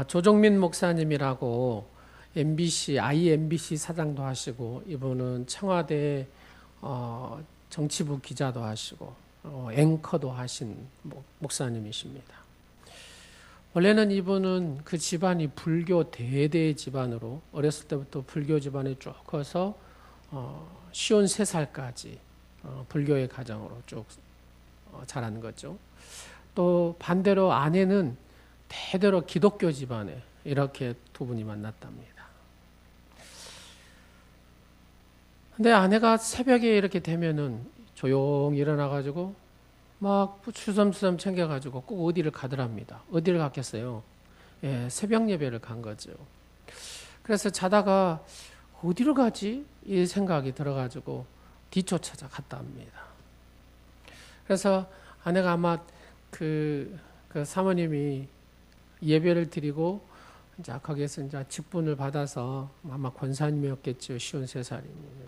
조정민 목사님이라고 IMBC 사장도 하시고, 이분은 청와대 정치부 기자도 하시고 앵커도 하신 목사님이십니다. 원래는 이분은 그 집안이 불교 대대 집안으로 어렸을 때부터 불교 집안에 쭉 커서 53살까지 불교의 가정으로 쭉 자란 거죠. 또 반대로 아내는 대대로 기독교 집안에 이렇게 두 분이 만났답니다. 근데 아내가 새벽에 이렇게 되면은 조용히 일어나가지고 막 주섬주섬 챙겨가지고 꼭 어디를 가더랍니다. 어디를 갔겠어요? 새벽 예배를 간 거죠. 그래서 자다가 어디로 가지? 이 생각이 들어가지고 뒤쫓아 갔다 합니다. 그래서 아내가 아마 그 사모님이 예배를 드리고 이제 거기에서 이제 직분을 받아서 아마 권사님이었겠죠. 53살이면.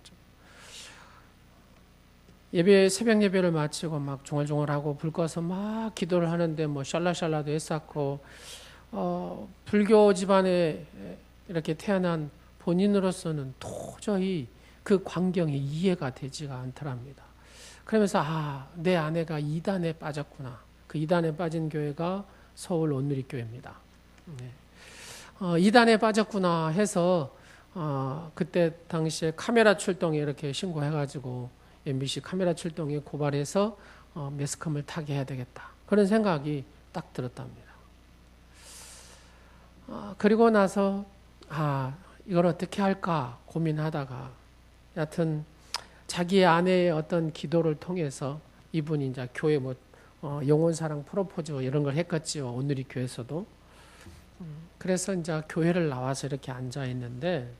새벽 예배를 마치고 막 중얼중얼하고 불 꺼서 막 기도를 하는데 샬라샬라도 했었고, 불교 집안에 이렇게 태어난 본인으로서는 도저히 그 광경이 이해가 되지가 않더랍니다. 그러면서 내 아내가 이단에 빠졌구나. 그 이단에 빠진 교회가 서울 온누리교회입니다. 이단에 빠졌구나 해서 그때 당시에 카메라 출동에 이렇게 신고해가지고 MBC 카메라 출동에 고발해서 매스컴을 타게 해야 되겠다. 그런 생각이 딱 들었답니다. 그리고 나서 이걸 어떻게 할까 고민하다가 여하튼 자기의 아내의 어떤 기도를 통해서 이분이 이제 교회 영혼사랑 프로포즈 이런 걸 했겠지요. 오늘이 교회에서도. 그래서 이제 교회를 나와서 이렇게 앉아 있는데,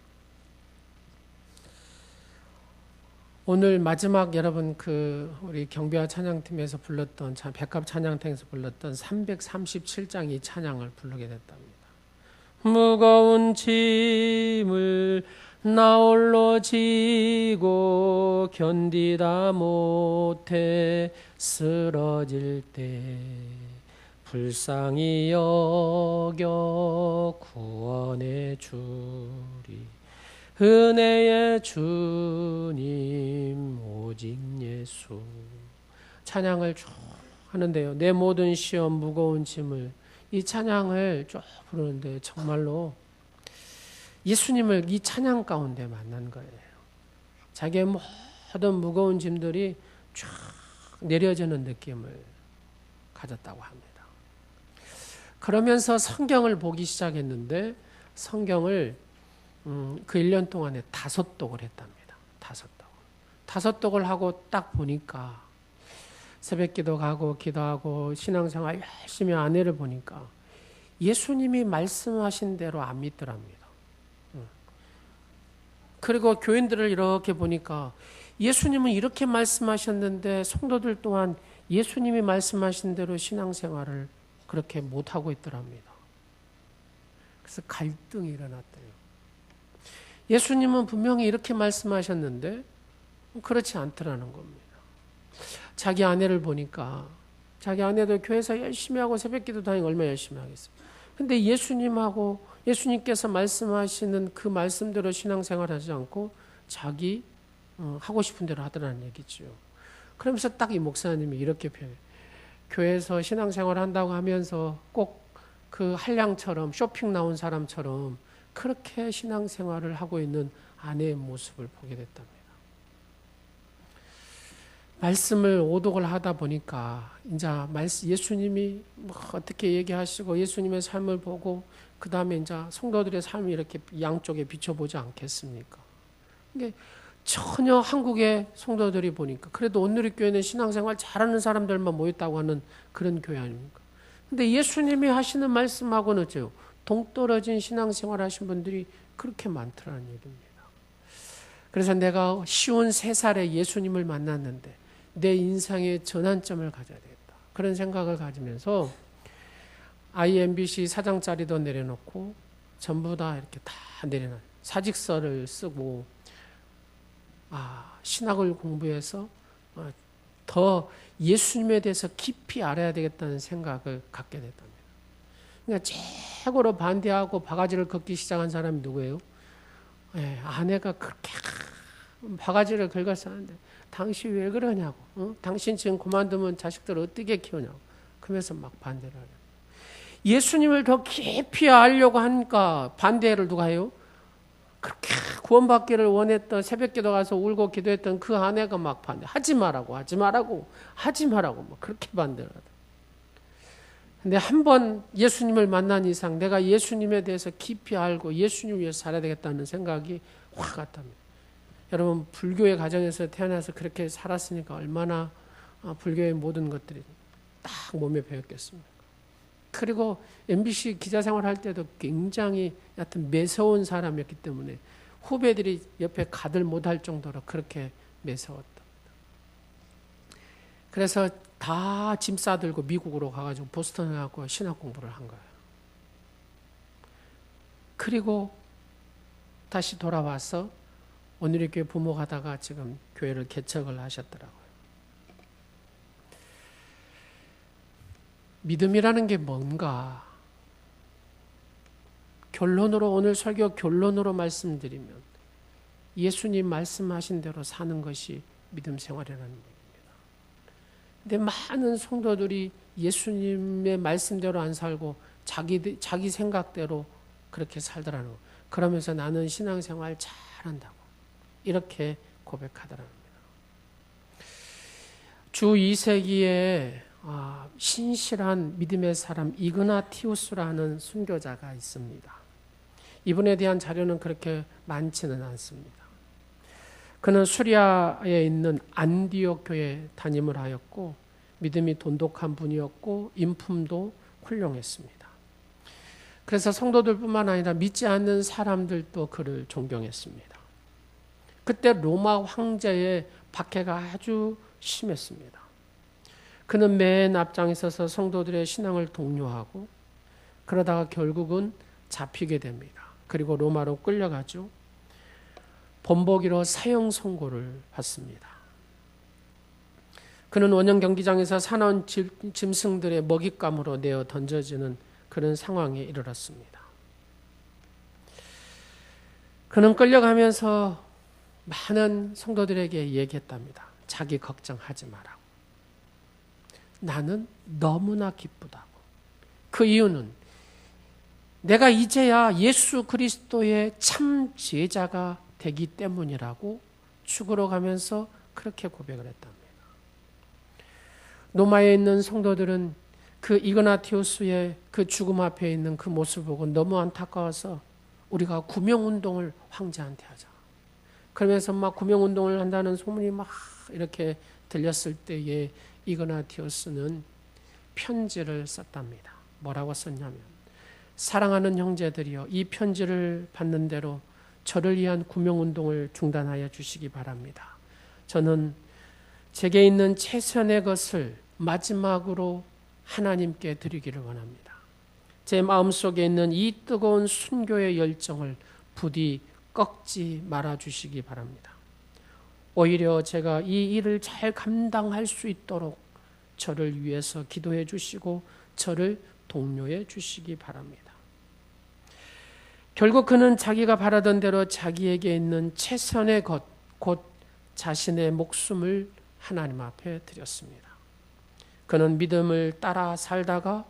오늘 마지막 여러분 우리 경배와 찬양팀에서 불렀던 백합 찬양팀에서 불렀던 337장 이 찬양을 부르게 됐답니다. 무거운 짐을 나 홀로 지고 견디다 못해 쓰러질 때 불쌍히 여겨 구원해 주리. 은혜의 주님 오직 예수. 찬양을 쭉 하는데요. 내 모든 시험 무거운 짐을, 이 찬양을 쭉 부르는데 정말로 예수님을 이 찬양 가운데 만난 거예요. 자기의 모든 무거운 짐들이 쭉 내려지는 느낌을 가졌다고 합니다. 그러면서 성경을 보기 시작했는데 성경을 그 1년 동안에 5독을 했답니다. 5독. 5독을 하고 딱 보니까 새벽기도 가고 기도하고 신앙생활 열심히 아내를 보니까 예수님이 말씀하신 대로 안 믿더랍니다. 그리고 교인들을 이렇게 보니까 예수님은 이렇게 말씀하셨는데 성도들 또한 예수님이 말씀하신 대로 신앙생활을 그렇게 못하고 있더랍니다. 그래서 갈등이 일어났대요. 예수님은 분명히 이렇게 말씀하셨는데 그렇지 않더라는 겁니다. 자기 아내를 보니까 자기 아내도 교회에서 열심히 하고 새벽기도 다니고 얼마나 열심히 하겠어요. 근데 예수님께서 말씀하시는 그 말씀대로 신앙생활 하지 않고 자기 하고 싶은 대로 하더라는 얘기죠. 그러면서 딱 이 목사님이 이렇게 표현해요. 교회에서 신앙생활 한다고 하면서 꼭 그 한량처럼 쇼핑 나온 사람처럼 그렇게 신앙생활을 하고 있는 아내의 모습을 보게 됐답니다. 말씀을 오독을 하다 보니까 이제 예수님이 어떻게 얘기하시고 예수님의 삶을 보고 그 다음에 이제 성도들의 삶이 이렇게 양쪽에 비춰보지 않겠습니까? 이게 전혀 한국의 성도들이 보니까 그래도 온누리교회는 신앙생활 잘하는 사람들만 모였다고 하는 그런 교회 아닙니까? 근데 예수님이 하시는 말씀하고는 동떨어진 신앙생활 하신 분들이 그렇게 많더라는 얘기입니다. 그래서 내가 53살에 예수님을 만났는데 내 인생의 전환점을 가져야 되겠다. 그런 생각을 가지면서 IMBC 사장자리도 내려놓고 전부 다 이렇게 다 내려놔. 사직서를 쓰고 신학을 공부해서 더 예수님에 대해서 깊이 알아야 되겠다는 생각을 갖게 됐답니다. 그러니까 최고로 반대하고 바가지를 긁기 시작한 사람이 누구예요? 아내가 그렇게 바가지를 긁었었는데 당신 왜 그러냐고. 당신 지금 그만두면 자식들을 어떻게 키우냐고. 그러면서 막 반대를 하려고. 예수님을 더 깊이 알려고 하니까 반대를 누가 해요? 그렇게 구원받기를 원했던 새벽기도 가서 울고 기도했던 그 아내가 막 반대. 하지 말라고 뭐 그렇게 반대를 하다. 근데 한 번 예수님을 만난 이상 내가 예수님에 대해서 깊이 알고 예수님을 위해서 살아야 되겠다는 생각이 확 왔답니다. 여러분 불교의 가정에서 태어나서 그렇게 살았으니까 얼마나 불교의 모든 것들이 딱 몸에 배었겠습니까? 그리고 MBC 기자 생활할 때도 굉장히 여하튼 매서운 사람이었기 때문에 후배들이 옆에 가들 못할 정도로 그렇게 매서웠다. 그래서 다 짐 싸들고 미국으로 가가지고 보스턴에 가고 신학 공부를 한 거예요. 그리고 다시 돌아와서 오늘의 교회 부모가 하다가 지금 교회를 개척을 하셨더라고요. 믿음이라는 게 뭔가? 결론으로 오늘 설교 결론으로 말씀드리면 예수님 말씀하신 대로 사는 것이 믿음 생활이라는 겁니다. 근데 많은 성도들이 예수님의 말씀대로 안 살고 자기 생각대로 그렇게 살더라는 거예요. 그러면서 나는 신앙생활 잘한다고 이렇게 고백하더라는 겁니다. 주 2세기에 신실한 믿음의 사람 이그나티우스라는 순교자가 있습니다. 이분에 대한 자료는 그렇게 많지는 않습니다. 그는 수리아에 있는 안디옥 교회에 담임을 하였고 믿음이 돈독한 분이었고 인품도 훌륭했습니다. 그래서 성도들뿐만 아니라 믿지 않는 사람들도 그를 존경했습니다. 그때 로마 황제의 박해가 아주 심했습니다. 그는 맨 앞장에 서서 성도들의 신앙을 독려하고 그러다가 결국은 잡히게 됩니다. 그리고 로마로 끌려가죠. 본보기로 사형 선고를 받습니다. 그는 원형 경기장에서 사나운 짐승들의 먹잇감으로 내어 던져지는 그런 상황에 이르렀습니다. 그는 끌려가면서 많은 성도들에게 얘기했답니다. 자기 걱정하지 마라고. 나는 너무나 기쁘다고. 그 이유는 내가 이제야 예수 그리스도의 참 제자가 되기 때문이라고 죽으러 가면서 그렇게 고백을 했답니다. 로마에 있는 성도들은 그 이그나티우스의 그 죽음 앞에 있는 그 모습을 보고 너무 안타까워서 우리가 구명운동을 황제한테 하자. 그러면서 막 구명운동을 한다는 소문이 막 이렇게 들렸을 때에 이그나티우스는 편지를 썼답니다. 뭐라고 썼냐면 사랑하는 형제들이여 이 편지를 받는 대로 저를 위한 구명운동을 중단하여 주시기 바랍니다. 저는 제게 있는 최선의 것을 마지막으로 하나님께 드리기를 원합니다. 제 마음속에 있는 이 뜨거운 순교의 열정을 부디 꺾지 말아 주시기 바랍니다. 오히려 제가 이 일을 잘 감당할 수 있도록 저를 위해서 기도해 주시고 저를 독려해 주시기 바랍니다. 결국 그는 자기가 바라던 대로 자기에게 있는 최선의 것, 곧 자신의 목숨을 하나님 앞에 드렸습니다. 그는 믿음을 따라 살다가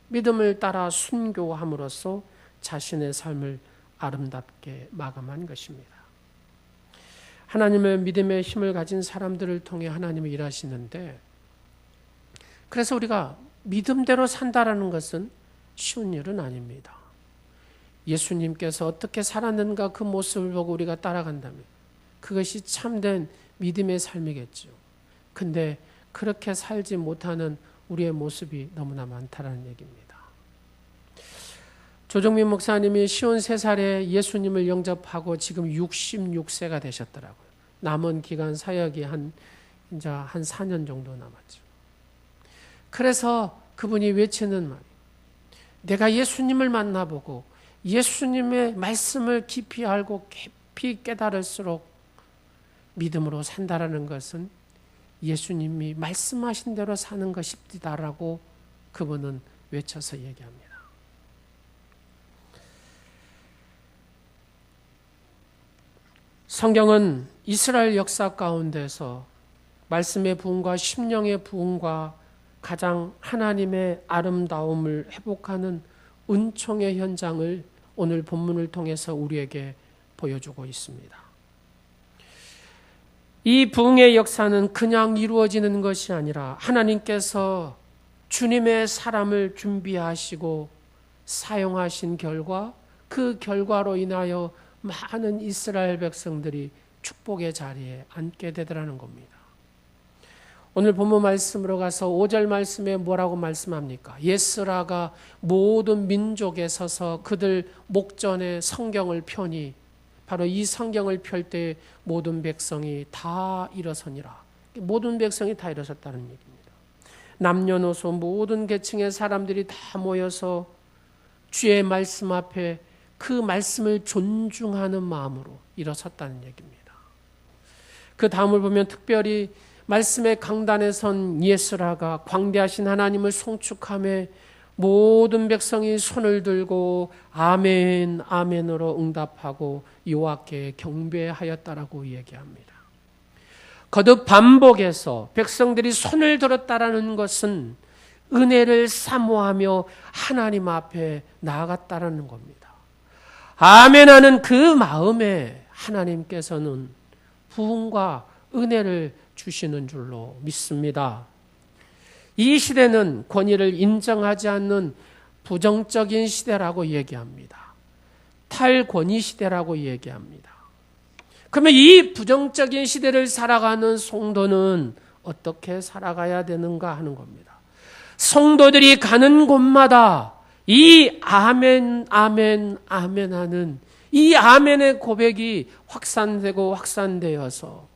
믿음을 따라 순교함으로써 자신의 삶을 아름답게 마감한 것입니다. 하나님의 믿음의 힘을 가진 사람들을 통해 하나님이 일하시는데 그래서 우리가 믿음대로 산다라는 것은 쉬운 일은 아닙니다. 예수님께서 어떻게 살았는가 그 모습을 보고 우리가 따라간다면 그것이 참된 믿음의 삶이겠죠. 근데 그렇게 살지 못하는 우리의 모습이 너무나 많다는 얘기입니다. 조정민 목사님이 53살에 예수님을 영접하고 지금 66세가 되셨더라고요. 남은 기간 사역이 이제 한 4년 정도 남았죠. 그래서 그분이 외치는 말이 내가 예수님을 만나보고 예수님의 말씀을 깊이 알고 깊이 깨달을수록 믿음으로 산다라는 것은 예수님이 말씀하신 대로 사는 것입니다라고 그분은 외쳐서 얘기합니다. 성경은 이스라엘 역사 가운데서 말씀의 부흥과 심령의 부흥과 가장 하나님의 아름다움을 회복하는 은총의 현장을 오늘 본문을 통해서 우리에게 보여주고 있습니다. 이 부흥의 역사는 그냥 이루어지는 것이 아니라 하나님께서 주님의 사람을 준비하시고 사용하신 결과, 그 결과로 인하여 많은 이스라엘 백성들이 축복의 자리에 앉게 되더라는 겁니다. 오늘 본문 말씀으로 가서 5절 말씀에 뭐라고 말씀합니까? 예스라가 모든 민족에 서서 그들 목전에 성경을 펴니, 바로 이 성경을 펼 때 모든 백성이 다 일어서니라. 모든 백성이 다 일어섰다는 얘기입니다. 남녀노소 모든 계층의 사람들이 다 모여서 주의 말씀 앞에 그 말씀을 존중하는 마음으로 일어섰다는 얘기입니다. 그 다음을 보면 특별히 말씀의 강단에 선 예스라가 광대하신 하나님을 송축하며 모든 백성이 손을 들고 아멘 아멘으로 응답하고 여호와께 경배하였다라고 얘기합니다. 거듭 반복해서 백성들이 손을 들었다라는 것은 은혜를 사모하며 하나님 앞에 나아갔다라는 겁니다. 아멘하는 그 마음에 하나님께서는 부흥과 은혜를 주시는 줄로 믿습니다. 이 시대는 권위를 인정하지 않는 부정적인 시대라고 얘기합니다. 탈권위 시대라고 얘기합니다. 그러면 이 부정적인 시대를 살아가는 성도는 어떻게 살아가야 되는가 하는 겁니다. 성도들이 가는 곳마다 이 아멘, 아멘, 아멘 하는 이 아멘의 고백이 확산되고 확산되어서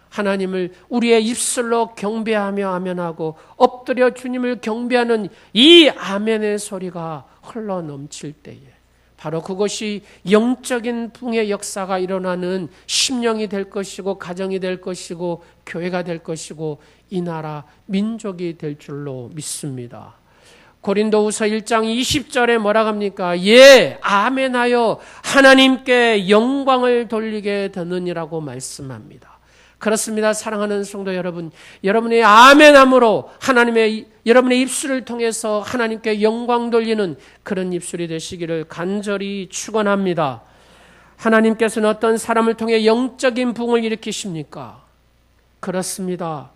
하나님을 우리의 입술로 경배하며 아멘하고 엎드려 주님을 경배하는 이 아멘의 소리가 흘러 넘칠 때에 바로 그것이 영적인 부흥의 역사가 일어나는 심령이 될 것이고 가정이 될 것이고 교회가 될 것이고 이 나라 민족이 될 줄로 믿습니다. 고린도후서 1장 20절에 뭐라고 합니까? 예, 아멘하여 하나님께 영광을 돌리게 되느니라고 말씀합니다. 그렇습니다. 사랑하는 성도 여러분, 여러분의 아멘함으로 여러분의 입술을 통해서 하나님께 영광 돌리는 그런 입술이 되시기를 간절히 축원합니다. 하나님께서는 어떤 사람을 통해 영적인 부흥을 일으키십니까? 그렇습니다.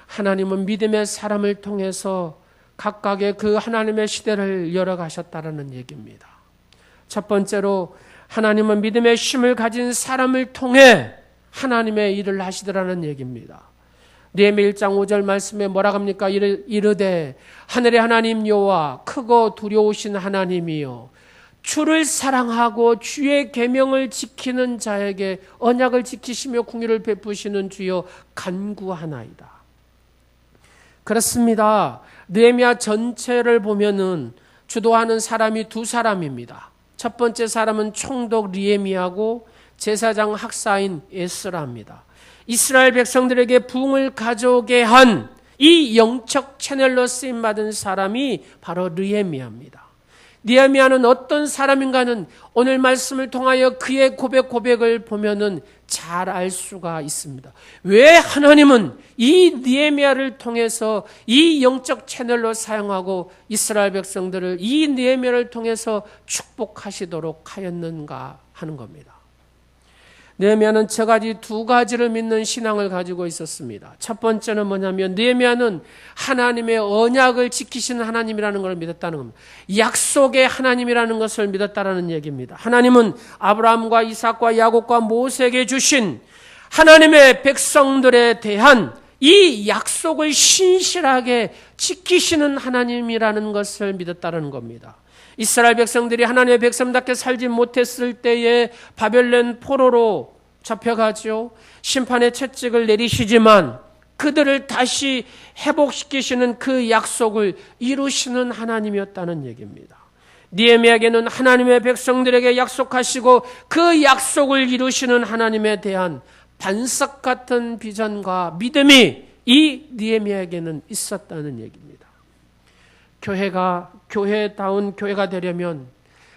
하나님은 믿음의 사람을 통해서 각각의 그 하나님의 시대를 열어가셨다라는 얘기입니다. 첫 번째로 하나님은 믿음의 힘을 가진 사람을 통해 하나님의 일을 하시더라는 얘기입니다. 느헤미야 1장 5절 말씀에 뭐라고 합니까? 이르되 하늘의 하나님 여호와 크고 두려우신 하나님이요 주를 사랑하고 주의 계명을 지키는 자에게 언약을 지키시며 궁유를 베푸시는 주여 간구하나이다. 그렇습니다. 느헤미야 전체를 보면은 주도하는 사람이 두 사람입니다. 첫 번째 사람은 총독 느헤미야고 제사장 학사인 에스라입니다. 이스라엘 백성들에게 부흥을 가져오게 한 이 영적 채널로 쓰임받은 사람이 바로 느헤미야입니다. 느헤미야는 어떤 사람인가는 오늘 말씀을 통하여 그의 고백을 보면은 잘 알 수가 있습니다. 왜 하나님은 이 느헤미야를 통해서 이 영적 채널로 사용하고 이스라엘 백성들을 이 느헤미야를 통해서 축복하시도록 하였는가 하는 겁니다. 느헤미야는 저가지 두 가지를 믿는 신앙을 가지고 있었습니다. 첫 번째는 뭐냐면 느헤미야는 하나님의 언약을 지키시는 하나님이라는 걸 믿었다는 겁니다. 약속의 하나님이라는 것을 믿었다는 얘기입니다. 하나님은 아브라함과 이삭과 야곱과 모세에게 주신 하나님의 백성들에 대한 이 약속을 신실하게 지키시는 하나님이라는 것을 믿었다는 겁니다. 이스라엘 백성들이 하나님의 백성답게 살지 못했을 때에 바벨론 포로로 잡혀가죠. 심판의 채찍을 내리시지만 그들을 다시 회복시키시는 그 약속을 이루시는 하나님이었다는 얘기입니다. 느헤미야에게는 하나님의 백성들에게 약속하시고 그 약속을 이루시는 하나님에 대한 반석 같은 비전과 믿음이 이 느헤미야에게는 있었다는 얘기입니다. 교회다운 교회가 되려면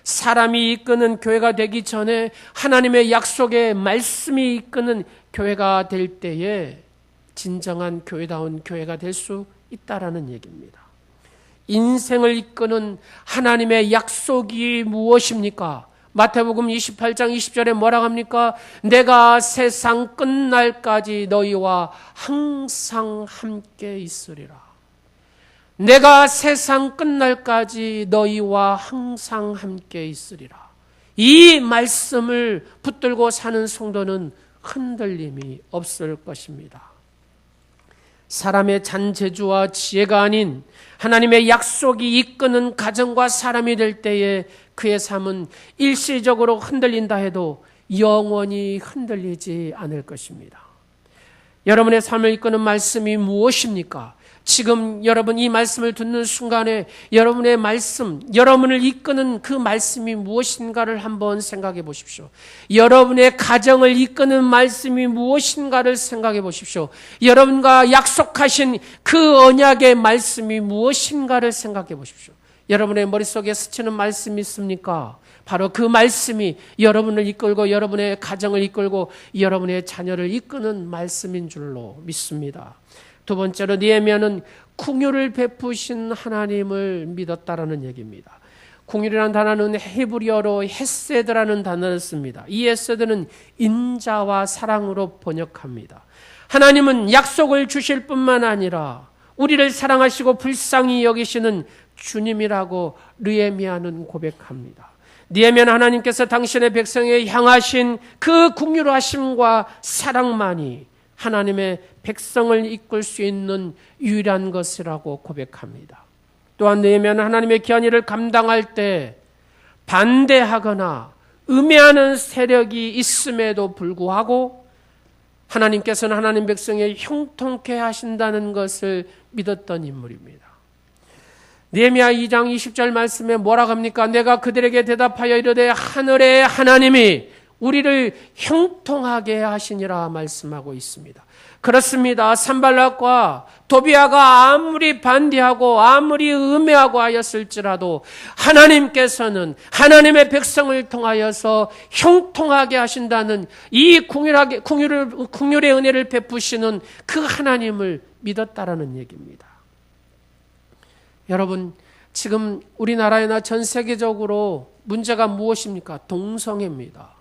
사람이 이끄는 교회가 되기 전에 하나님의 약속의 말씀이 이끄는 교회가 될 때에 진정한 교회다운 교회가 될 수 있다라는 얘기입니다. 인생을 이끄는 하나님의 약속이 무엇입니까? 마태복음 28장 20절에 뭐라고 합니까? 내가 세상 끝날까지 너희와 항상 함께 있으리라. 내가 세상 끝날까지 너희와 항상 함께 있으리라. 이 말씀을 붙들고 사는 성도는 흔들림이 없을 것입니다. 사람의 잔재주와 지혜가 아닌 하나님의 약속이 이끄는 가정과 사람이 될 때에 그의 삶은 일시적으로 흔들린다 해도 영원히 흔들리지 않을 것입니다. 여러분의 삶을 이끄는 말씀이 무엇입니까? 지금 여러분 이 말씀을 듣는 순간에 여러분의 말씀, 여러분을 이끄는 그 말씀이 무엇인가를 한번 생각해 보십시오. 여러분의 가정을 이끄는 말씀이 무엇인가를 생각해 보십시오. 여러분과 약속하신 그 언약의 말씀이 무엇인가를 생각해 보십시오. 여러분의 머릿속에 스치는 말씀이 있습니까? 바로 그 말씀이 여러분을 이끌고 여러분의 가정을 이끌고 여러분의 자녀를 이끄는 말씀인 줄로 믿습니다. 두 번째로 느헤미야는 긍휼을 베푸신 하나님을 믿었다라는 얘기입니다. 긍휼이라는 단어는 히브리어로 헤세드라는 단어를 씁니다. 이 헤세드는 인자와 사랑으로 번역합니다. 하나님은 약속을 주실 뿐만 아니라 우리를 사랑하시고 불쌍히 여기시는 주님이라고 느헤미야는 고백합니다. 느헤미야는 하나님께서 당신의 백성에 향하신 그 긍휼하심과 사랑만이 하나님의 백성을 이끌 수 있는 유일한 것이라고 고백합니다. 또한 느헤미야는 하나님의 귀한 일을 감당할 때 반대하거나 음해하는 세력이 있음에도 불구하고 하나님께서는 하나님 백성에 형통케 하신다는 것을 믿었던 인물입니다. 느헤미야 2장 20절 말씀에 뭐라고 합니까? 내가 그들에게 대답하여 이르되 하늘의 하나님이 우리를 형통하게 하시니라 말씀하고 있습니다. 그렇습니다. 산발락과 도비아가 아무리 반대하고 아무리 음해하고 하였을지라도 하나님께서는 하나님의 백성을 통하여서 형통하게 하신다는 이 긍휼의 은혜를 베푸시는 그 하나님을 믿었다라는 얘기입니다. 여러분, 지금 우리나라에나 전 세계적으로 문제가 무엇입니까? 동성애입니다.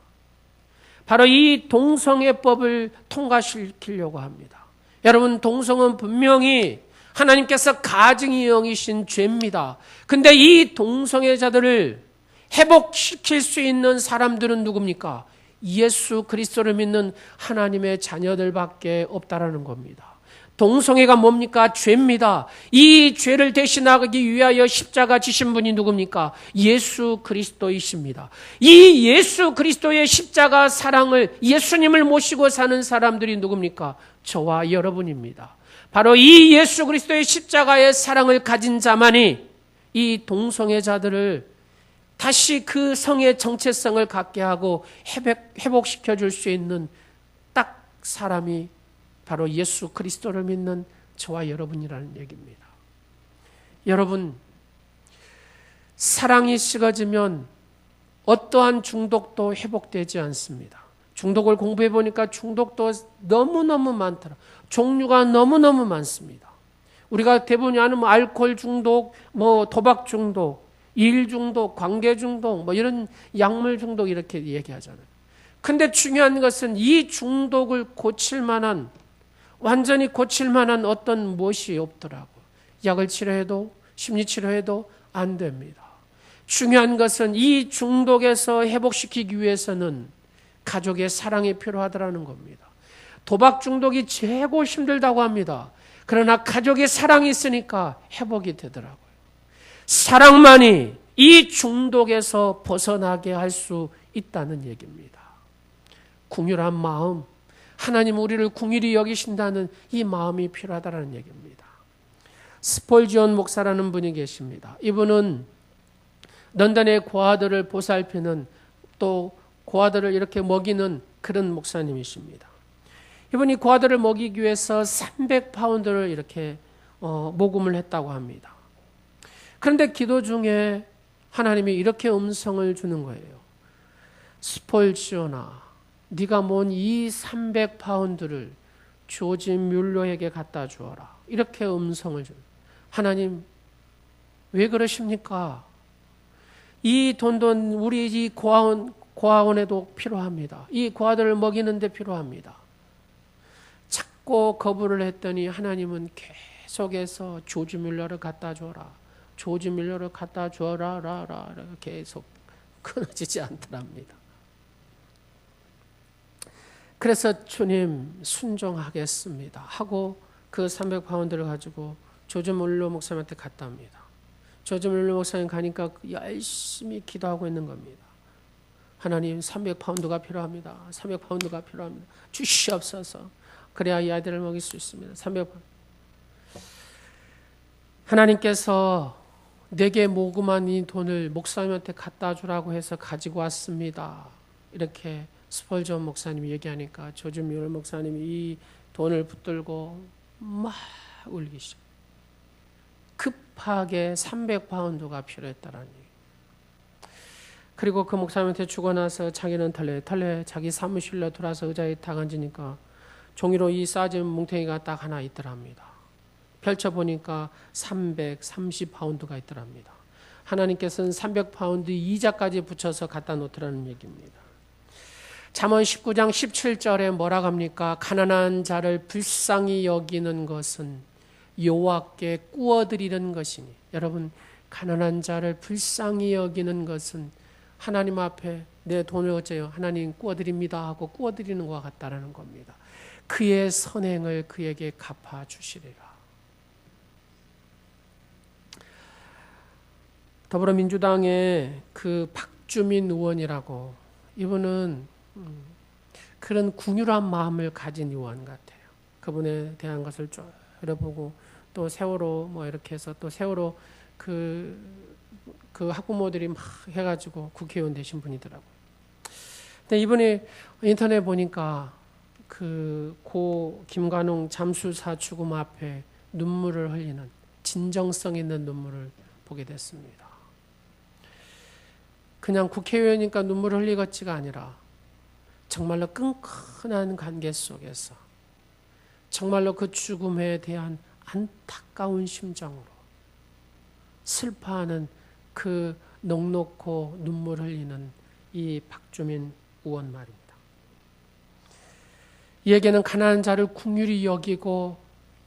바로 이 동성애법을 통과시키려고 합니다. 여러분, 동성은 분명히 하나님께서 가증히 여기신 죄입니다. 근데 이 동성애자들을 회복시킬 수 있는 사람들은 누굽니까? 예수 그리스도를 믿는 하나님의 자녀들밖에 없다라는 겁니다. 동성애가 뭡니까? 죄입니다. 이 죄를 대신하기 위하여 십자가 지신 분이 누굽니까? 예수 그리스도이십니다. 이 예수 그리스도의 십자가 사랑을 예수님을 모시고 사는 사람들이 누굽니까? 저와 여러분입니다. 바로 이 예수 그리스도의 십자가의 사랑을 가진 자만이 이 동성애자들을 다시 그 성의 정체성을 갖게 하고 회복시켜 줄 수 있는 딱 사람이 바로 예수 그리스도를 믿는 저와 여러분이라는 얘기입니다. 여러분, 사랑이 식어지면 어떠한 중독도 회복되지 않습니다. 중독을 공부해 보니까 중독도 너무너무 많더라. 종류가 너무너무 많습니다. 우리가 대부분 아는 알코올 중독, 도박 중독, 일 중독, 관계 중독, 이런 약물 중독 이렇게 얘기하잖아요. 근데 중요한 것은 이 중독을 고칠 만한, 완전히 고칠 만한 어떤 무엇이 없더라고요. 약을 치료해도 심리치료해도 안 됩니다. 중요한 것은 이 중독에서 회복시키기 위해서는 가족의 사랑이 필요하다는 겁니다. 도박 중독이 최고 힘들다고 합니다. 그러나 가족의 사랑이 있으니까 회복이 되더라고요. 사랑만이 이 중독에서 벗어나게 할 수 있다는 얘기입니다. 긍휼한 마음, 하나님 우리를 긍휼히 여기신다는 이 마음이 필요하다는 얘기입니다. 스폴지온 목사라는 분이 계십니다. 이분은 런던의 고아들을 보살피는, 또 고아들을 이렇게 먹이는 그런 목사님이십니다. 이분이 고아들을 먹이기 위해서 300파운드를 이렇게 모금을 했다고 합니다. 그런데 기도 중에 하나님이 이렇게 음성을 주는 거예요. 스폴지오나, 네가 뭔 이 300파운드를 조지 뮬러에게 갖다 주어라. 이렇게 음성을 줍니다. 하나님 왜 그러십니까? 이 돈도 우리 이 고아원에도 필요합니다. 이 고아들을 먹이는 데 필요합니다. 찾고 거부를 했더니 하나님은 계속해서 조지 뮬러를 갖다 줘라. 조지 뮬러를 갖다 줘라. 계속 끊어지지 않더랍니다. 그래서 주님 순종하겠습니다 하고 그 300파운드를 가지고 조지 뮬러 목사님한테 갔다 옵니다. 조지 뮬러 목사님 가니까 열심히 기도하고 있는 겁니다. 하나님 300파운드가 필요합니다. 300파운드가 필요합니다. 주시옵소서. 그래야 이 아이들을 먹일 수 있습니다. 300파운드. 하나님께서 내게 모금한 이 돈을 목사님한테 갖다 주라고 해서 가지고 왔습니다. 이렇게 스펄전 목사님이 얘기하니까 조지 뮬러 목사님이 이 돈을 붙들고 막 울기 시작. 급하게 300파운드가 필요했다라는 얘기. 그리고 그 목사님한테 주고 나서 자기는 털레 자기 사무실로 돌아서 의자에 딱 앉으니까 종이로 이 싸진 뭉탱이가 딱 하나 있더랍니다. 펼쳐보니까 330파운드가 있더랍니다. 하나님께서는 300파운드 이자까지 붙여서 갖다 놓더라는 얘기입니다. 잠언 19장 17절에 뭐라고 합니까? 가난한 자를 불쌍히 여기는 것은 여호와께 꾸어드리는 것이니. 여러분, 가난한 자를 불쌍히 여기는 것은 하나님 앞에 내 돈을 어째요? 하나님 꾸어드립니다 하고 꾸어드리는 것과 같다라는 겁니다. 그의 선행을 그에게 갚아주시리라. 더불어민주당의 그 박주민 의원이라고, 이분은 그런 궁휼한 마음을 가진 의원 같아요. 그분에 대한 것을 쭉 열어보고 또 세월호 뭐 이렇게 해서 또 세월호 그 학부모들이 막 해가지고 국회의원 되신 분이더라고요. 근데 이분이 인터넷 보니까 그 고 김관웅 잠수사 죽음 앞에 눈물을 흘리는 진정성 있는 눈물을 보게 됐습니다. 그냥 국회의원이니까 눈물을 흘리겠지가 아니라 정말로 끈끈한 관계 속에서 정말로 그 죽음에 대한 안타까운 심정으로 슬퍼하는 그 넋놓고 눈물 흘리는 이 박주민 의원 말입니다. 이에게는 가난한 자를 긍휼히 여기고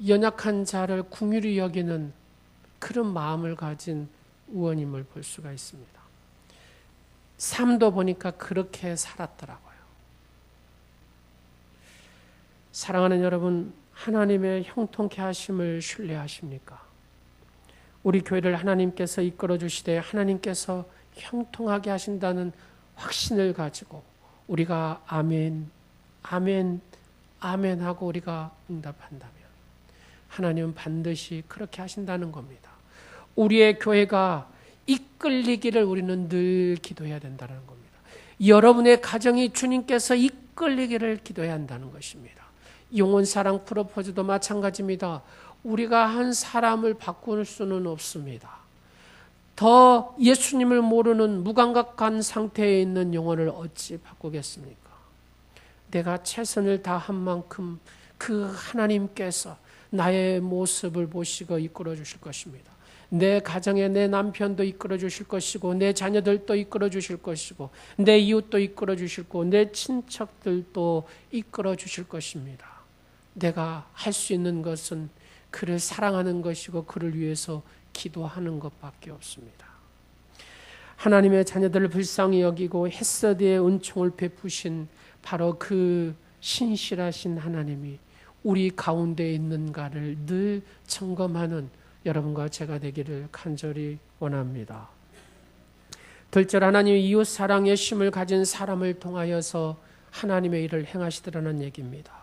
연약한 자를 긍휼히 여기는 그런 마음을 가진 의원임을 볼 수가 있습니다. 삶도 보니까 그렇게 살았더라고요. 사랑하는 여러분, 하나님의 형통케 하심을 신뢰하십니까? 우리 교회를 하나님께서 이끌어 주시되 하나님께서 형통하게 하신다는 확신을 가지고 우리가 아멘, 아멘, 아멘 하고 우리가 응답한다면 하나님은 반드시 그렇게 하신다는 겁니다. 우리의 교회가 이끌리기를 우리는 늘 기도해야 된다는 겁니다. 여러분의 가정이 주님께서 이끌리기를 기도해야 한다는 것입니다. 영혼사랑 프로포즈도 마찬가지입니다. 우리가 한 사람을 바꿀 수는 없습니다. 더 예수님을 모르는 무감각한 상태에 있는 영혼을 어찌 바꾸겠습니까? 내가 최선을 다한 만큼 그 하나님께서 나의 모습을 보시고 이끌어 주실 것입니다. 내 가정에 내 남편도 이끌어 주실 것이고 내 자녀들도 이끌어 주실 것이고 내 이웃도 이끌어 주실 거고 내 친척들도 이끌어 주실 것입니다. 내가 할 수 있는 것은 그를 사랑하는 것이고 그를 위해서 기도하는 것밖에 없습니다. 하나님의 자녀들을 불쌍히 여기고 헤세드의 은총을 베푸신 바로 그 신실하신 하나님이 우리 가운데 있는가를 늘 점검하는 여러분과 제가 되기를 간절히 원합니다. 둘째, 하나님 이웃 사랑의 심을 가진 사람을 통하여서 하나님의 일을 행하시더라는 얘기입니다.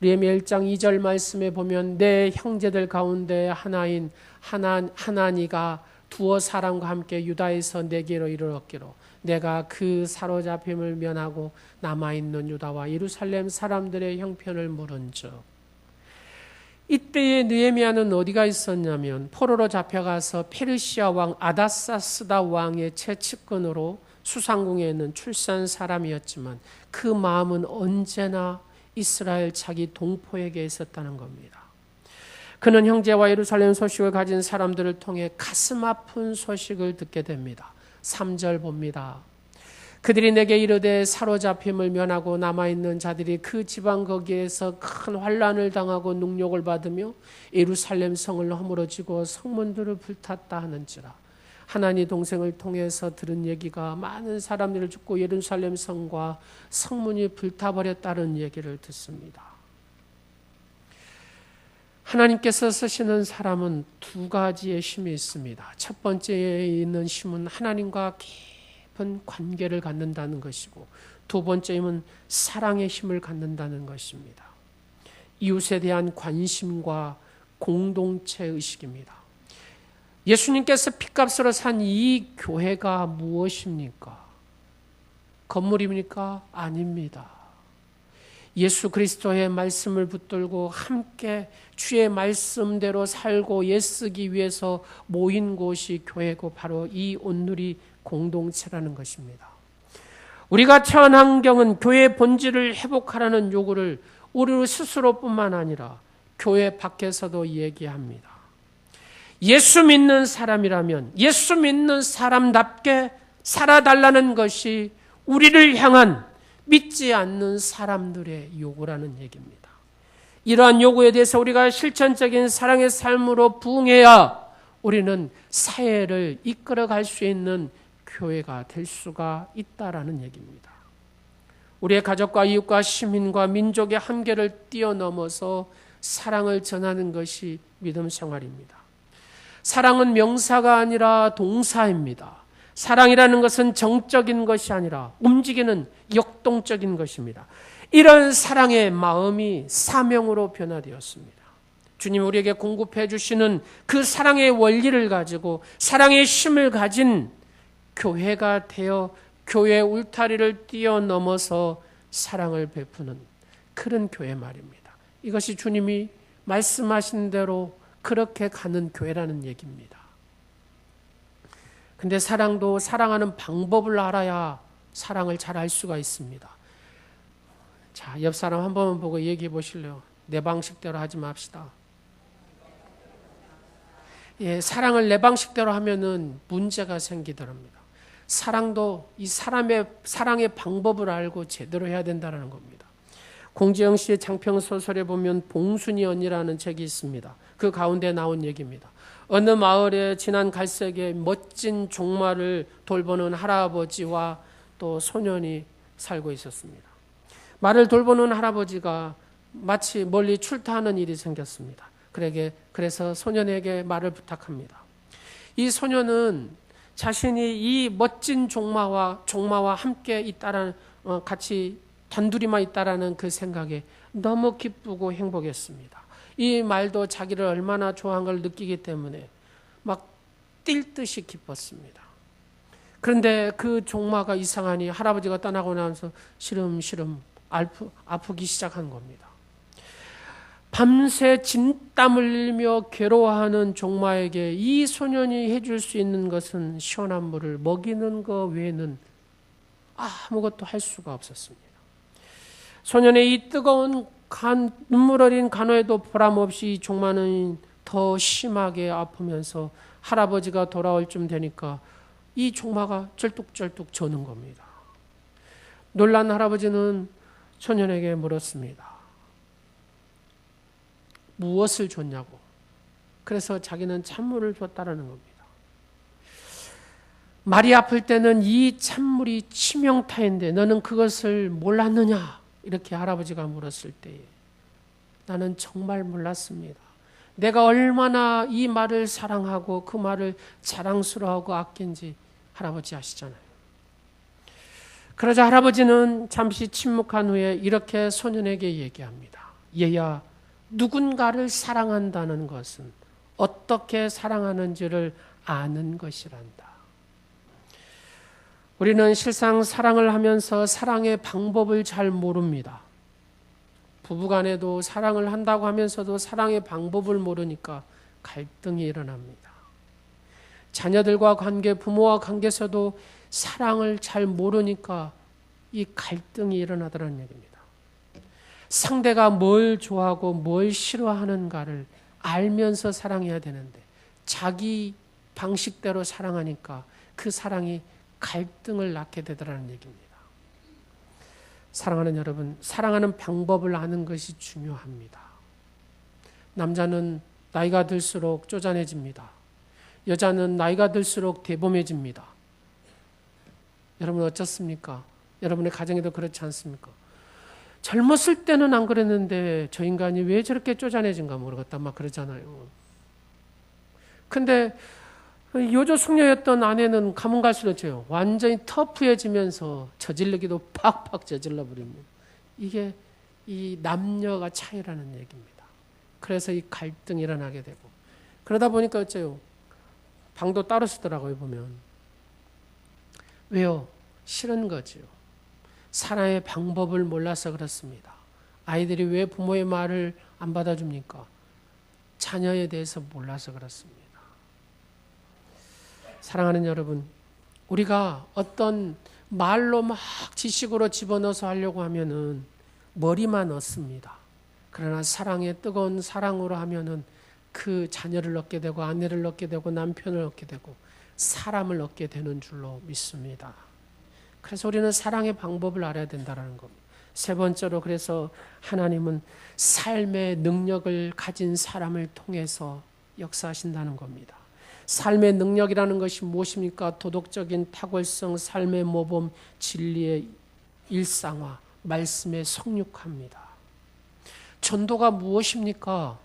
리에미야 1장 2절 말씀에 보면 내 형제들 가운데 하나인 하나니가 두어 사람과 함께 유다에서 내게로 이르렀기로 내가 그 사로잡힘을 면하고 남아있는 유다와 예루살렘 사람들의 형편을 물은즉 이때에 느헤미야는 어디가 있었냐면 포로로 잡혀가서 페르시아 왕 아다사스다 왕의 채측근으로 수상궁에 있는 출세한 사람이었지만 그 마음은 언제나 이스라엘 자기 동포에게 있었다는 겁니다. 그는 형제와 예루살렘 소식을 가진 사람들을 통해 가슴 아픈 소식을 듣게 됩니다. 3절 봅니다. 그들이 내게 이르되 사로잡힘을 면하고 남아있는 자들이 그 지방 거기에서 큰 환난을 당하고 능욕을 받으며 예루살렘 성을 허물어지고 성문들을 불탔다 하는지라. 하나니 동생을 통해서 들은 얘기가 많은 사람들을 죽고 예루살렘 성과 성문이 불타버렸다는 얘기를 듣습니다. 하나님께서 쓰시는 사람은 두 가지의 힘이 있습니다. 첫 번째에 있는 힘은 하나님과 깊은 관계를 갖는다는 것이고, 두 번째 힘은 사랑의 힘을 갖는다는 것입니다. 이웃에 대한 관심과 공동체 의식입니다. 예수님께서 핏값으로 산 이 교회가 무엇입니까? 건물입니까? 아닙니다. 예수 그리스도의 말씀을 붙들고 함께 주의 말씀대로 살고 애쓰기 위해서 모인 곳이 교회고 바로 이 온누리 공동체라는 것입니다. 우리가 처한 환경은 교회의 본질을 회복하라는 요구를 우리 스스로뿐만 아니라 교회 밖에서도 얘기합니다. 예수 믿는 사람이라면 예수 믿는 사람답게 살아달라는 것이 우리를 향한 믿지 않는 사람들의 요구라는 얘기입니다. 이러한 요구에 대해서 우리가 실천적인 사랑의 삶으로 부응해야 우리는 사회를 이끌어갈 수 있는 교회가 될 수가 있다라는 얘기입니다. 우리의 가족과 이웃과 시민과 민족의 한계를 뛰어넘어서 사랑을 전하는 것이 믿음 생활입니다. 사랑은 명사가 아니라 동사입니다. 사랑이라는 것은 정적인 것이 아니라 움직이는 역동적인 것입니다. 이런 사랑의 마음이 사명으로 변화되었습니다. 주님 우리에게 공급해 주시는 그 사랑의 원리를 가지고 사랑의 힘을 가진 교회가 되어 교회의 울타리를 뛰어넘어서 사랑을 베푸는 그런 교회 말입니다. 이것이 주님이 말씀하신 대로 그렇게 가는 교회라는 얘기입니다. 근데 사랑도 사랑하는 방법을 알아야 사랑을 잘 알 수가 있습니다. 자, 옆 사람 한 번만 보고 얘기해 보실래요? 내 방식대로 하지 맙시다. 예, 사랑을 내 방식대로 하면은 문제가 생기더랍니다. 사랑도 이 사랑의 방법을 알고 제대로 해야 된다는 겁니다. 공지영 씨의 장평 소설에 보면 봉순이 언니라는 책이 있습니다. 그 가운데 나온 얘기입니다. 어느 마을에 진한 갈색의 멋진 종말을 돌보는 할아버지와 또 소년이 살고 있었습니다. 말을 돌보는 할아버지가 마치 멀리 출타하는 일이 생겼습니다. 그래서 소년에게 말을 부탁합니다. 이 소년은 자신이 이 멋진 종마와 함께 있다라는 같이 단둘이만 있다라는 그 생각에 너무 기쁘고 행복했습니다. 이 말도 자기를 얼마나 좋아한 걸 느끼기 때문에 막 뛸 듯이 기뻤습니다. 그런데 그 종마가 이상하니 할아버지가 떠나고 나서 시름시름 아프기 시작한 겁니다. 밤새 진땀 흘리며 괴로워하는 종마에게 이 소년이 해줄 수 있는 것은 시원한 물을 먹이는 것 외에는 아무것도 할 수가 없었습니다. 소년의 이 뜨거운 눈물 어린 간호에도 보람없이 이 종마는 더 심하게 아프면서 할아버지가 돌아올 쯤 되니까 이 종마가 쩔뚝쩔뚝 저는 겁니다. 놀란 할아버지는 소년에게 물었습니다. 무엇을 줬냐고. 그래서 자기는 찬물을 줬다라는 겁니다. 말이 아플 때는 이 찬물이 치명타인데 너는 그것을 몰랐느냐? 이렇게 할아버지가 물었을 때에 나는 정말 몰랐습니다. 내가 얼마나 이 말을 사랑하고 그 말을 자랑스러워하고 아낀지 할아버지 아시잖아요. 그러자 할아버지는 잠시 침묵한 후에 이렇게 소년에게 얘기합니다. 얘야, 누군가를 사랑한다는 것은 어떻게 사랑하는지를 아는 것이란다. 우리는 실상 사랑을 하면서 사랑의 방법을 잘 모릅니다. 부부간에도 사랑을 한다고 하면서도 사랑의 방법을 모르니까 갈등이 일어납니다. 자녀들과 관계, 부모와 관계에서도 사랑을 잘 모르니까 이 갈등이 일어나더라는 얘기입니다. 상대가 뭘 좋아하고 뭘 싫어하는가를 알면서 사랑해야 되는데 자기 방식대로 사랑하니까 그 사랑이 갈등을 낳게 되더라는 얘기입니다. 사랑하는 여러분, 사랑하는 방법을 아는 것이 중요합니다. 남자는 나이가 들수록 쪼잔해집니다. 여자는 나이가 들수록 대범해집니다. 여러분 어떻습니까? 여러분의 가정에도 그렇지 않습니까? 젊었을 때는 안 그랬는데 저 인간이 왜 저렇게 쪼잔해진가 모르겠다 막 그러잖아요. 근데 요조숙녀였던 아내는 가면 갈수록 져요. 완전히 터프해지면서 저질르기도 팍팍 저질러 버립니다. 이게 이 남녀가 차이라는 얘기입니다. 그래서 이 갈등이 일어나게 되고 그러다 보니까 어째요? 방도 따로 쓰더라고요 보면. 왜요? 싫은 거지요. 사랑의 방법을 몰라서 그렇습니다. 아이들이 왜 부모의 말을 안 받아줍니까? 자녀에 대해서 몰라서 그렇습니다. 사랑하는 여러분, 우리가 어떤 말로 막 지식으로 집어넣어서 하려고 하면은 머리만 얻습니다. 그러나 사랑의 뜨거운 사랑으로 하면은 그 자녀를 얻게 되고 아내를 얻게 되고 남편을 얻게 되고 사람을 얻게 되는 줄로 믿습니다. 그래서 우리는 사랑의 방법을 알아야 된다는 겁니다. 세 번째로 그래서 하나님은 삶의 능력을 가진 사람을 통해서 역사하신다는 겁니다. 삶의 능력이라는 것이 무엇입니까? 도덕적인 탁월성, 삶의 모범, 진리의 일상화, 말씀의 성육화입니다. 전도가 무엇입니까?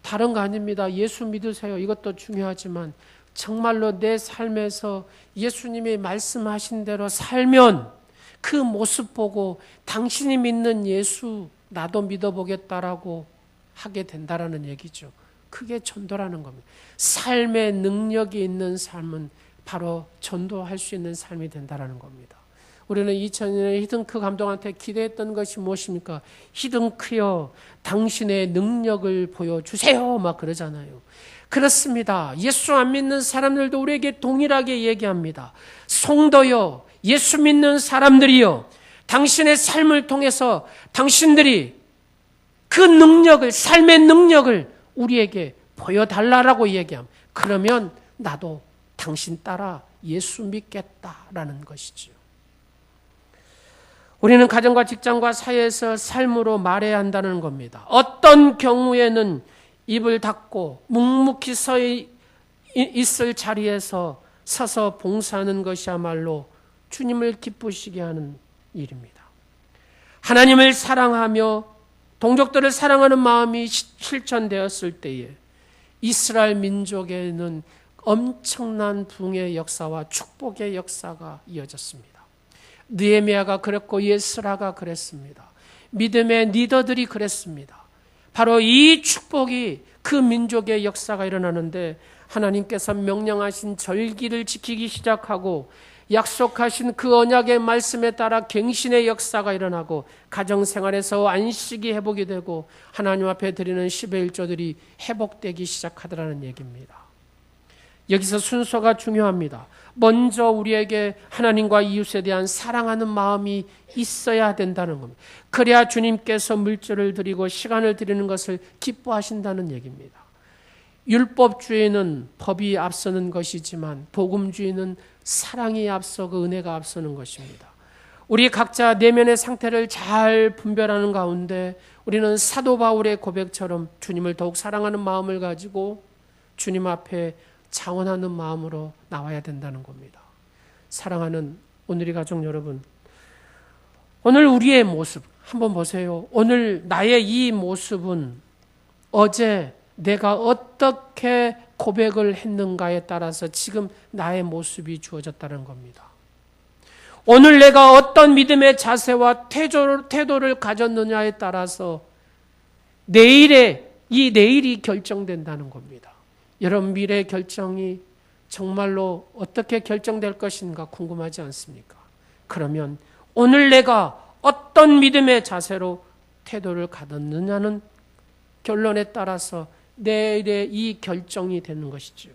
다른 거 아닙니다. 예수 믿으세요. 이것도 중요하지만 정말로 내 삶에서 예수님이 말씀하신 대로 살면 그 모습 보고 당신이 믿는 예수 나도 믿어보겠다라고 하게 된다라는 얘기죠. 그게 전도라는 겁니다. 삶의 능력이 있는 삶은 바로 전도할 수 있는 삶이 된다라는 겁니다. 우리는 2000년에 히든크 감독한테 기대했던 것이 무엇입니까? 히든크여 당신의 능력을 보여주세요 막 그러잖아요. 그렇습니다. 예수 안 믿는 사람들도 우리에게 동일하게 얘기합니다. 성도여, 예수 믿는 사람들이여, 당신의 삶을 통해서 당신들이 그 능력을, 삶의 능력을 우리에게 보여달라고 얘기함. 그러면 나도 당신 따라 예수 믿겠다라는 것이지요. 우리는 가정과 직장과 사회에서 삶으로 말해야 한다는 겁니다. 어떤 경우에는 입을 닫고 묵묵히 서 있을 자리에서 서서 봉사하는 것이야말로 주님을 기쁘시게 하는 일입니다. 하나님을 사랑하며 동족들을 사랑하는 마음이 실천되었을 때에 이스라엘 민족에는 엄청난 부흥의 역사와 축복의 역사가 이어졌습니다. 느헤미야가 그랬고 예스라가 그랬습니다. 믿음의 리더들이 그랬습니다. 바로 이 축복이 그 민족의 역사가 일어나는데 하나님께서 명령하신 절기를 지키기 시작하고 약속하신 그 언약의 말씀에 따라 갱신의 역사가 일어나고 가정생활에서 안식이 회복이 되고 하나님 앞에 드리는 10의 1조들이 회복되기 시작하더라는 얘기입니다. 여기서 순서가 중요합니다. 먼저 우리에게 하나님과 이웃에 대한 사랑하는 마음이 있어야 된다는 겁니다. 그래야 주님께서 물질을 드리고 시간을 드리는 것을 기뻐하신다는 얘기입니다. 율법주의는 법이 앞서는 것이지만 복음주의는 사랑이 앞서고 은혜가 앞서는 것입니다. 우리 각자 내면의 상태를 잘 분별하는 가운데 우리는 사도 바울의 고백처럼 주님을 더욱 사랑하는 마음을 가지고 주님 앞에 자원하는 마음으로 나와야 된다는 겁니다. 사랑하는 오늘의 가족 여러분, 오늘 우리의 모습 한번 보세요. 오늘 나의 이 모습은 어제 내가 어떻게 고백을 했는가에 따라서 지금 나의 모습이 주어졌다는 겁니다. 오늘 내가 어떤 믿음의 자세와 태도를 가졌느냐에 따라서 내일이 결정된다는 겁니다. 여러분 미래의 결정이 정말로 어떻게 결정될 것인가 궁금하지 않습니까? 그러면 오늘 내가 어떤 믿음의 자세로 태도를 가졌느냐는 결론에 따라서 내일의 이 결정이 되는 것이죠.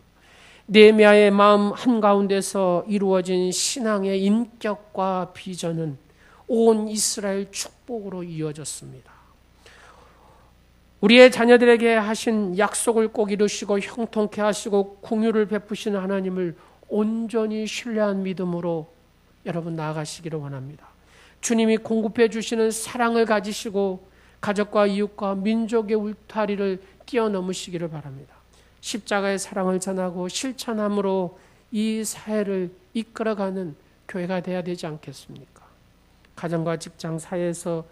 느헤미야의 마음 한가운데서 이루어진 신앙의 인격과 비전은 온 이스라엘 축복으로 이어졌습니다. 우리의 자녀들에게 하신 약속을 꼭 이루시고 형통케 하시고 긍휼을 베푸시는 하나님을 온전히 신뢰한 믿음으로 여러분 나아가시기를 원합니다. 주님이 공급해 주시는 사랑을 가지시고 가족과 이웃과 민족의 울타리를 뛰어넘으시기를 바랍니다. 십자가의 사랑을 전하고 실천함으로 이 사회를 이끌어가는 교회가 되어야 되지 않겠습니까? 가정과 직장 사회에서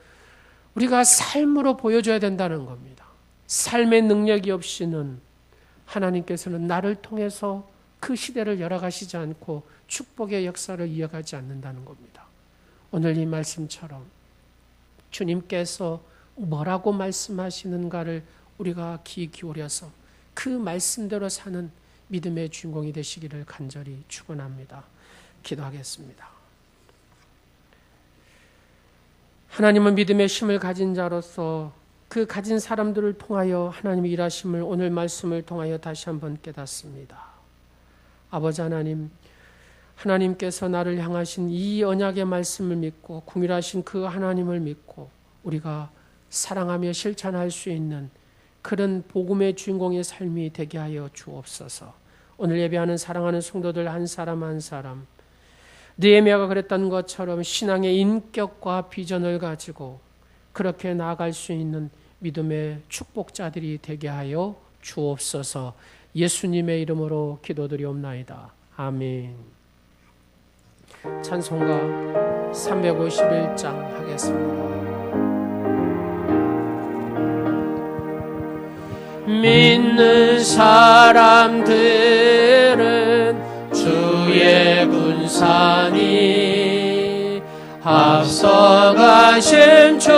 우리가 삶으로 보여줘야 된다는 겁니다. 삶의 능력이 없이는 하나님께서는 나를 통해서 그 시대를 열어가시지 않고 축복의 역사를 이어가지 않는다는 겁니다. 오늘 이 말씀처럼 주님께서 뭐라고 말씀하시는가를 우리가 귀 기울여서 그 말씀대로 사는 믿음의 주인공이 되시기를 간절히 축원합니다. 기도하겠습니다. 하나님은 믿음의 힘을 가진 자로서 그 가진 사람들을 통하여 하나님의 일하심을 오늘 말씀을 통하여 다시 한번 깨닫습니다. 아버지 하나님, 하나님께서 나를 향하신 이 언약의 말씀을 믿고 긍휼하신 그 하나님을 믿고 우리가 사랑하며 실천할 수 있는 그런 복음의 주인공의 삶이 되게 하여 주옵소서. 오늘 예배하는 사랑하는 성도들 한 사람 한 사람, 느헤미야가 그랬던 것처럼 신앙의 인격과 비전을 가지고 그렇게 나아갈 수 있는 믿음의 축복자들이 되게 하여 주옵소서. 예수님의 이름으로 기도드리옵나이다. 아멘. 찬송가 351장 하겠습니다. 믿는 사람들은 주의 군사니 앞서가신 주